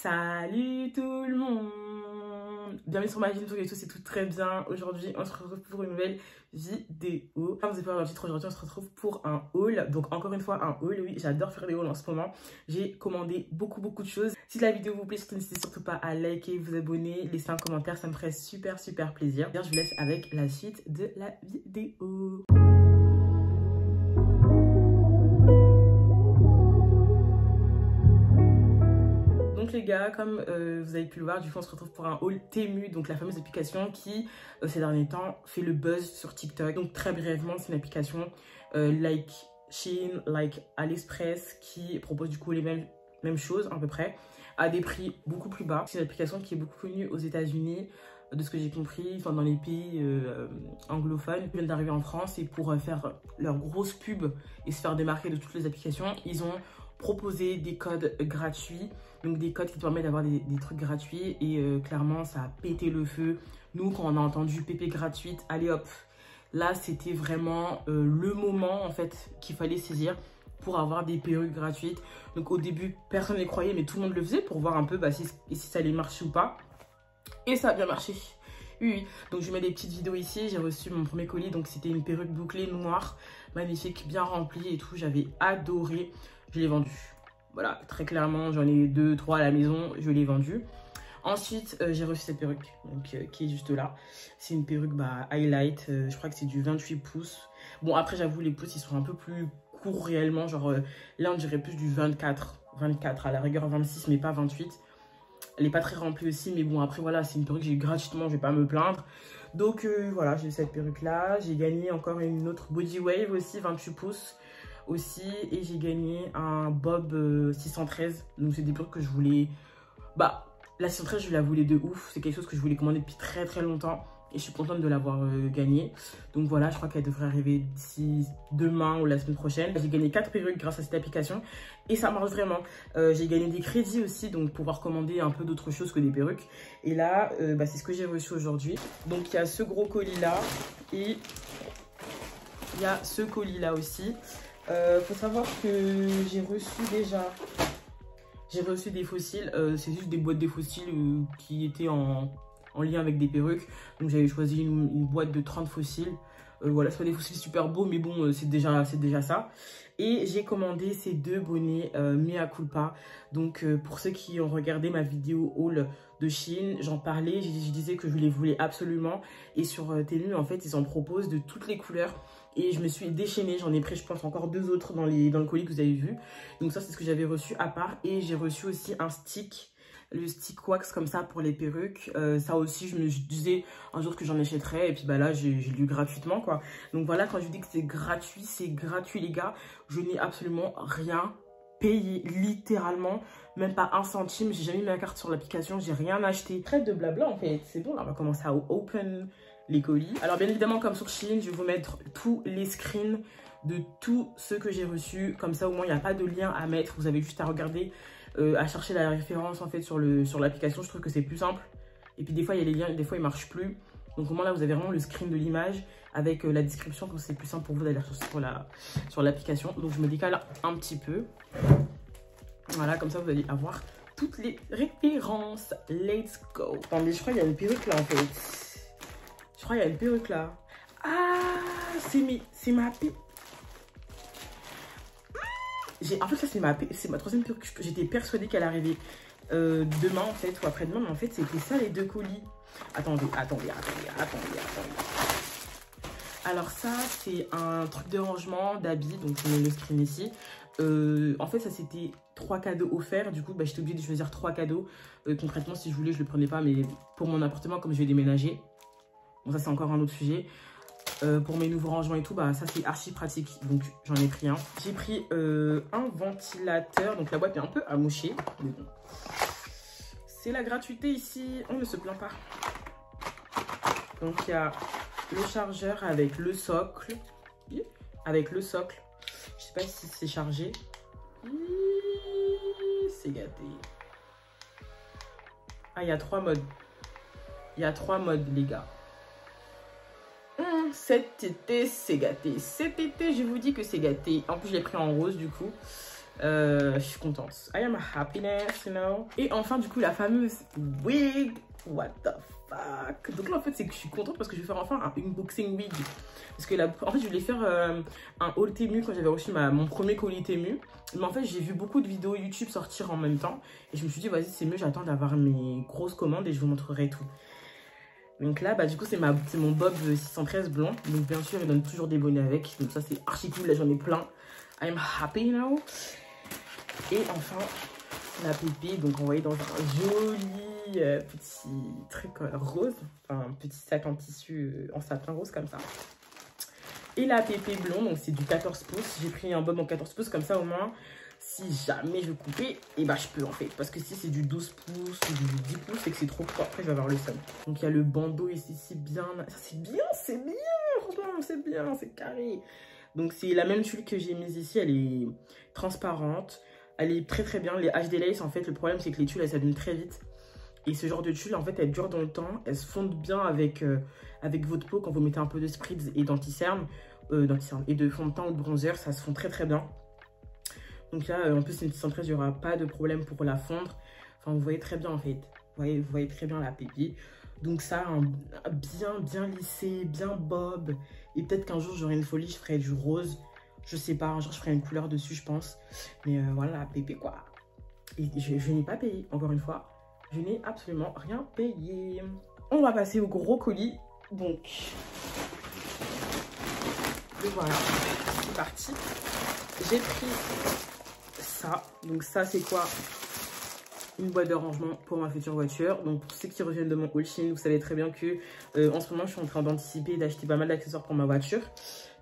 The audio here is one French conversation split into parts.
Salut tout le monde, bienvenue sur ma chaîne, j'espère que c'est tout très bien. Aujourd'hui on se retrouve pour une nouvelle vidéo. Comme vous avez pas vu le titre, aujourd'hui on se retrouve pour un haul. Donc encore une fois un haul, oui j'adore faire des hauls en ce moment. J'ai commandé beaucoup de choses. Si la vidéo vous plaît, n'hésitez surtout pas à liker, vous abonner, laisser un commentaire, ça me ferait super plaisir. Je vous laisse avec la suite de la vidéo. Donc les gars, comme vous avez pu le voir, du coup on se retrouve pour un haul Temu, donc la fameuse application qui ces derniers temps fait le buzz sur TikTok. Donc très brièvement, c'est une application like Shein, like AliExpress qui propose du coup les mêmes choses à peu près à des prix beaucoup plus bas. C'est une application qui est beaucoup connue aux États-Unis, de ce que j'ai compris, enfin dans les pays anglophones. Ils viennent d'arriver en France et pour faire leur grosse pub et se faire démarquer de toutes les applications, ils ont proposé des codes gratuits, donc des codes qui te permettent d'avoir des trucs gratuits et clairement ça a pété le feu. Nous quand on a entendu PP gratuite, allez hop, là c'était vraiment le moment en fait qu'il fallait saisir pour avoir des perruques gratuites. Donc au début personne n'y croyait mais tout le monde le faisait pour voir un peu si ça allait marcher ou pas, et ça a bien marché. Oui, donc je mets des petites vidéos ici. J'ai reçu mon premier colis, donc c'était une perruque bouclée noire, magnifique, bien remplie et tout. J'avais adoré, je l'ai vendue. Voilà, très clairement, j'en ai 2, 3 à la maison, je l'ai vendue. Ensuite, j'ai reçu cette perruque, donc, qui est juste là. C'est une perruque highlight, je crois que c'est du 28 pouces. Bon, après, j'avoue, les pouces, ils sont un peu plus courts réellement. Genre, là, on dirait plus du 24, à la rigueur 26, mais pas 28. Elle n'est pas très remplie aussi, mais bon, après, voilà, c'est une perruque que j'ai eu gratuitement, je vais pas me plaindre. Donc, voilà, j'ai cette perruque-là. J'ai gagné encore une autre Body Wave aussi, 28 pouces aussi. Et j'ai gagné un Bob 613. Donc, c'est des perruques que je voulais... Bah, la 613, je la voulais de ouf. C'est quelque chose que je voulais commander depuis très longtemps. Et je suis contente de l'avoir gagné. Donc voilà, je crois qu'elle devrait arriver d'ici demain ou la semaine prochaine. J'ai gagné 4 perruques grâce à cette application. Et ça marche vraiment. J'ai gagné des crédits aussi, donc pouvoir commander un peu d'autres choses que des perruques. Et là, c'est ce que j'ai reçu aujourd'hui. Donc il y a ce gros colis là. Et il y a ce colis là aussi. Faut savoir que j'ai reçu déjà... J'ai reçu des fossiles. C'est juste des boîtes de fossiles qui étaient en lien avec des perruques. Donc j'avais choisi une boîte de 30 fossiles. Voilà, c'est pas des fossiles super beaux, mais bon, c'est déjà ça. Et j'ai commandé ces 2 bonnets Mea Culpa. Donc pour ceux qui ont regardé ma vidéo haul de Shein, j'en parlais, je disais que je les voulais absolument. Et sur Temu, en fait, ils en proposent de toutes les couleurs. Et je me suis déchaînée, j'en ai pris je pense encore 2 autres dans le colis que vous avez vu. Donc ça c'est ce que j'avais reçu à part. Et j'ai reçu aussi un stick, le stick wax comme ça pour les perruques. Ça aussi je me disais un jour que j'en achèterais. Et puis là j'ai lu gratuitement quoi. Donc voilà, quand je vous dis que c'est gratuit les gars. Je n'ai absolument rien payé, littéralement. Même pas 1 centime, j'ai jamais mis ma carte sur l'application, j'ai rien acheté. Trêve de blabla en fait, c'est bon là on va commencer à open les colis. Alors bien évidemment comme sur Shein, je vais vous mettre tous les screens de tout ce que j'ai reçu. Comme ça au moins il n'y a pas de lien à mettre, vous avez juste à regarder, à chercher la référence en fait sur l'application. Je trouve que c'est plus simple. Et puis des fois il y a les liens, des fois ils marchent plus. Donc au moins là vous avez vraiment le screen de l'image avec la description, donc c'est plus simple pour vous d'aller sur l'application. Donc je me décale un petit peu. Voilà, comme ça vous allez avoir toutes les références. Let's go. Attendez, je crois qu'il y a une perruque là en fait. Je crois qu'il y a une perruque là. Ah, c'est ma perruque. En fait, ça c'est ma 3e perruque. J'étais persuadée qu'elle arrivait demain en fait, ou après-demain, mais en fait, c'était ça les 2 colis. Attendez. Alors ça, c'est un truc de rangement d'habits, donc je mets le screen ici. En fait, ça c'était 3 cadeaux offerts. Du coup, j'étais obligée de choisir 3 cadeaux. Concrètement, si je voulais, je le prenais pas, mais pour mon appartement, comme je vais déménager. Bon, ça c'est encore un autre sujet. Pour mes nouveaux rangements et tout, ça c'est archi pratique. Donc j'en ai pris un. J'ai pris un ventilateur. Donc la boîte est un peu amouchée. Mais bon. C'est la gratuité ici. On ne se plaint pas. Donc il y a le chargeur avec le socle. Je sais pas si c'est chargé. C'est gâté. Ah, il y a 3 modes. Il y a 3 modes les gars. Cet été, c'est gâté. Cet été, je vous dis que c'est gâté. En plus, je l'ai pris en rose, du coup. Je suis contente. I am happiness, you know. Et enfin, du coup, la fameuse wig. What the fuck. Donc là, en fait, c'est que je suis contente parce que je vais faire enfin un unboxing wig. Parce que là, en fait, je voulais faire un haul Temu quand j'avais reçu mon premier colis Temu. Mais en fait, j'ai vu beaucoup de vidéos YouTube sortir en même temps. Et je me suis dit, vas-y, c'est mieux, j'attends d'avoir mes grosses commandes et je vous montrerai tout. Donc là, bah, du coup, c'est mon Bob 613 blond. Donc bien sûr, il donne toujours des bonnets avec. Donc ça, c'est archi cool. Là, j'en ai plein. I'm happy now. Et enfin, la pépé. Donc envoyée dans un joli petit truc rose. Enfin, un petit sac en tissu en satin rose comme ça. Et la pépé blond. Donc c'est du 14 pouces. J'ai pris un Bob en 14 pouces comme ça au moins. Si jamais je veux couper, et bah je peux en fait. Parce que si c'est du 12 pouces ou du 10 pouces, c'est que c'est trop court. Après, je vais avoir le seum. Donc il y a le bandeau ici, c'est bien. Ça, c'est bien, c'est bien. Franchement, c'est bien, c'est carré. Donc c'est la même tulle que j'ai mise ici. Elle est transparente. Elle est très très bien. Les HD Lace, en fait, le problème, c'est que les tulles, elles s'abîment très vite. Et ce genre de tulle, en fait, elles durent dans le temps. Elles se fondent bien avec votre peau quand vous mettez un peu de spritz et d'anti-cerne. Et de fond de teint ou de bronzer, ça se fond très très bien. Donc là, en plus, c'est une 613, il n'y aura pas de problème pour la fondre. Enfin, vous voyez très bien, en fait. Vous voyez très bien la pépite. Donc ça, bien lissé, bien bob. Et peut-être qu'un jour, j'aurai une folie, je ferai du rose. Je sais pas, un jour, je ferai une couleur dessus, je pense. Mais voilà, la pépite, quoi. Et je n'ai pas payé, encore une fois. Je n'ai absolument rien payé. On va passer au gros colis. Donc, et voilà, c'est parti. J'ai pris ça. Donc ça, c'est quoi? Une boîte de rangement pour ma future voiture. Donc pour ceux qui reviennent de mon haul Shein, vous savez très bien que en ce moment, je suis en train d'anticiper et d'acheter pas mal d'accessoires pour ma voiture.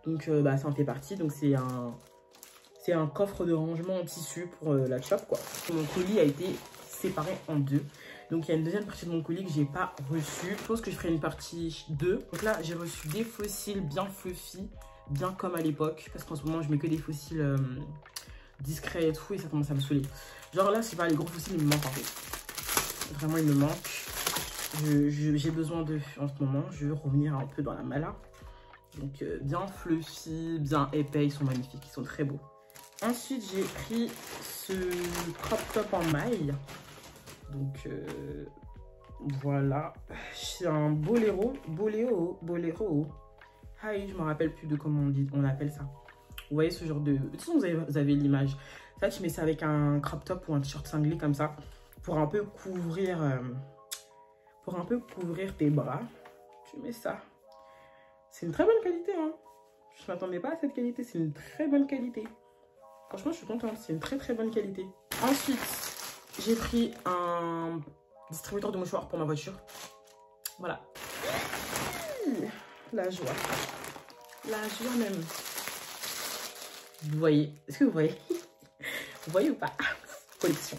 Donc bah, ça en fait partie. Donc c'est un coffre de rangement en tissu pour la shop, quoi. Mon colis a été séparé en deux. Donc il y a une deuxième partie de mon colis que j'ai pas reçue. Je pense que je ferai une partie 2. Donc là, j'ai reçu des fossiles bien fluffy, bien comme à l'époque. Parce qu'en ce moment, je mets que des fossiles discrets et tout. Et ça commence à me saouler. Genre là, je sais pas, les gros fossiles, ils me manquent en fait. Vraiment, ils me manquent. J'ai besoin d'eux en ce moment. Je vais revenir un peu dans la mala. Donc bien fluffy, bien épais. Ils sont magnifiques, ils sont très beaux. Ensuite, j'ai pris ce crop top en maille. Donc voilà. C'est un boléro. Ah oui, je me rappelle plus de comment on appelle ça. Vous voyez ce genre de... De toute façon, vous avez l'image. Ça, tu mets ça avec un crop top ou un t-shirt cinglé comme ça. Pour un peu couvrir... tes bras. Tu mets ça. C'est une très bonne qualité, hein. Je ne m'attendais pas à cette qualité. C'est une très bonne qualité. Franchement, je suis contente. C'est une très très bonne qualité. Ensuite, j'ai pris un distributeur de mouchoirs pour ma voiture. Voilà. La joie. La joie même. Vous voyez? Est-ce que vous voyez? Vous voyez ou pas? Collection.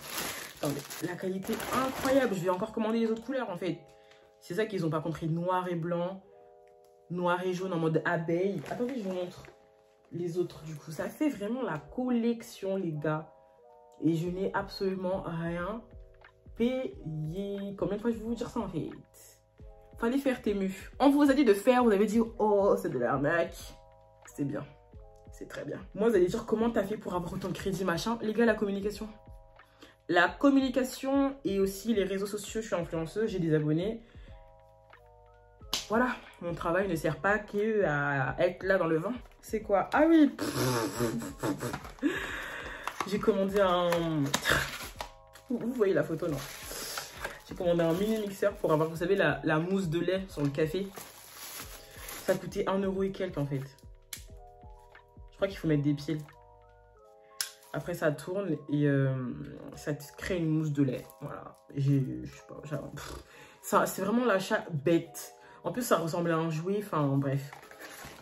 Attendez. La qualité incroyable. Je vais encore commander les autres couleurs en fait. C'est ça qu'ils n'ont pas compris. Noir et blanc. Noir et jaune en mode abeille. Attendez, je vous montre les autres du coup. Ça fait vraiment la collection les gars. Et je n'ai absolument rien payé. Combien de fois je vais vous dire ça en fait? Fallait faire Temu. On vous a dit de faire, vous avez dit oh c'est de l'arnaque. C'est bien. C'est très bien. Moi vous allez dire comment t'as fait pour avoir autant de crédit machin. Les gars, la communication. La communication et aussi les réseaux sociaux. Je suis influenceuse, j'ai des abonnés. Voilà, mon travail ne sert pas qu'à être là dans le vent. C'est quoi? Ah oui. J'ai commandé un... Vous voyez la photo, non? J'ai commandé un mini mixeur pour avoir, vous savez, la mousse de lait sur le café. Ça coûtait 1 € et quelques en fait. Je crois qu'il faut mettre des piles. Après ça tourne et ça te crée une mousse de lait. Voilà. Je sais pas, c'est vraiment l'achat bête. En plus ça ressemble à un jouet, enfin bref.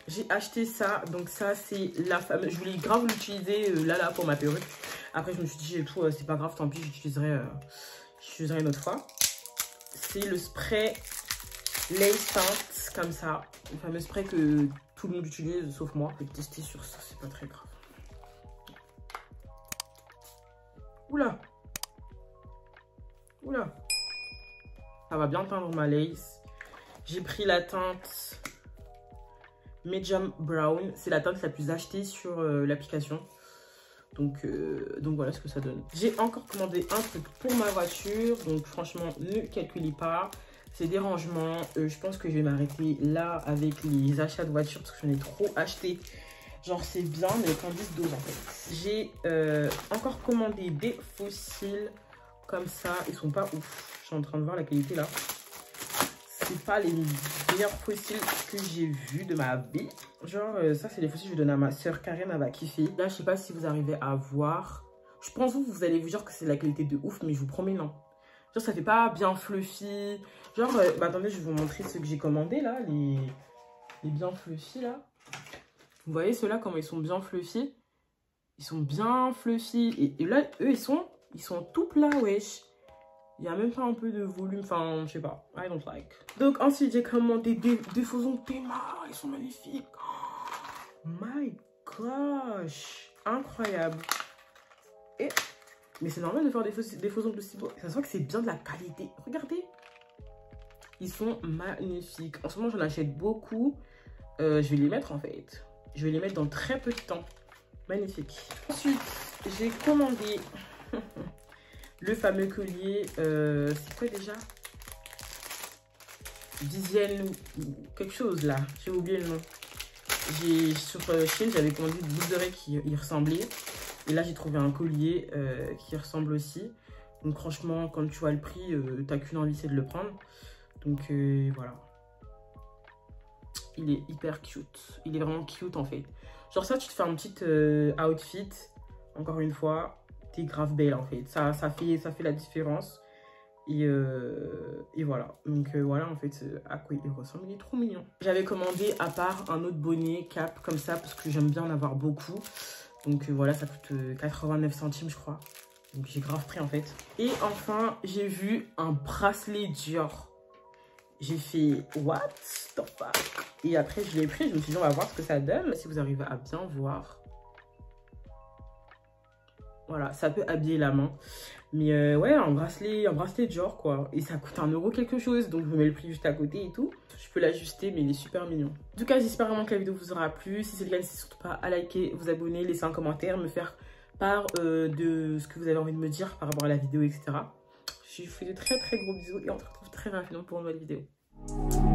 J'ai acheté ça, donc ça c'est la fameuse, je voulais grave l'utiliser là pour ma perruque. Après je me suis dit tout, c'est pas grave, tant pis, j'utiliserai une autre fois. C'est le spray Lace Tint, comme ça, le fameux spray que tout le monde utilise sauf moi. Je vais tester sur ça, c'est pas très grave. Oula, oula, ça va bien teindre ma lace. J'ai pris la teinte Medium Brown. C'est la teinte la plus achetée sur l'application. Donc voilà ce que ça donne. J'ai encore commandé un truc pour ma voiture. Donc franchement, ne calculez pas. C'est des rangements. Je pense que je vais m'arrêter là avec les achats de voiture parce que j'en ai trop acheté. Genre c'est bien, mais les indices dose en fait. J'ai encore commandé des fossiles comme ça. Ils sont pas ouf. Je suis en train de voir la qualité là. C'est pas les meilleurs fossiles que j'ai vus de ma vie. Genre ça c'est les fossiles que je vais donner à ma soeur Karen, elle va kiffer. Là je sais pas si vous arrivez à voir. Je pense que vous allez vous dire que c'est la qualité de ouf, mais je vous promets non. Genre ça fait pas bien fluffy. Genre bah attendez, je vais vous montrer ceux que j'ai commandés là, les bien fluffy là. Vous voyez ceux-là comment ils sont bien fluffy. Ils sont bien fluffy et là eux ils sont tout plats wesh. Il n'y a même pas un peu de volume, enfin, je sais pas. I don't like. Donc, ensuite, j'ai commandé des faux ongles Théma. Ils sont magnifiques. Oh my gosh. Incroyable. Mais c'est normal de faire des faux ongles aussi beaux. Ça se voit que c'est bien de la qualité. Regardez. Ils sont magnifiques. En ce moment, j'en achète beaucoup. Je vais les mettre, en fait. Je vais les mettre dans très peu de temps. Magnifique. Ensuite, j'ai commandé... le fameux collier, c'est quoi déjà? Dizaine ou quelque chose là, j'ai oublié le nom. Sur Shein, j'avais commandé une boucle d'oreille qui y ressemblait. Et là, j'ai trouvé un collier qui ressemble aussi. Donc franchement, quand tu vois le prix, t'as qu'une envie, c'est de le prendre. Donc voilà. Il est hyper cute. Il est vraiment cute en fait. Genre ça, tu te fais un petit outfit, encore une fois. T'es grave belle en fait, ça fait la différence et voilà. Donc voilà en fait à quoi il ressemble, il est trop mignon. J'avais commandé à part un autre bonnet cap comme ça parce que j'aime bien en avoir beaucoup. Donc voilà, ça coûte 89 centimes je crois, donc j'ai grave pris en fait. Et enfin j'ai vu un bracelet Dior. J'ai fait what the fuck, et après je l'ai pris, je me suis dit on va voir ce que ça donne. Si vous arrivez à bien voir, voilà, ça peut habiller la main. Mais ouais, un bracelet Dior quoi. Et ça coûte 1 € quelque chose. Donc je me mets le prix juste à côté et tout. Je peux l'ajuster, mais il est super mignon. En tout cas, j'espère vraiment que la vidéo vous aura plu. Si c'est le cas, n'hésitez surtout pas à liker, vous abonner, laisser un commentaire, me faire part de ce que vous avez envie de me dire par rapport à la vidéo, etc. Je vous fais de très gros bisous et on se retrouve très rapidement pour une nouvelle vidéo.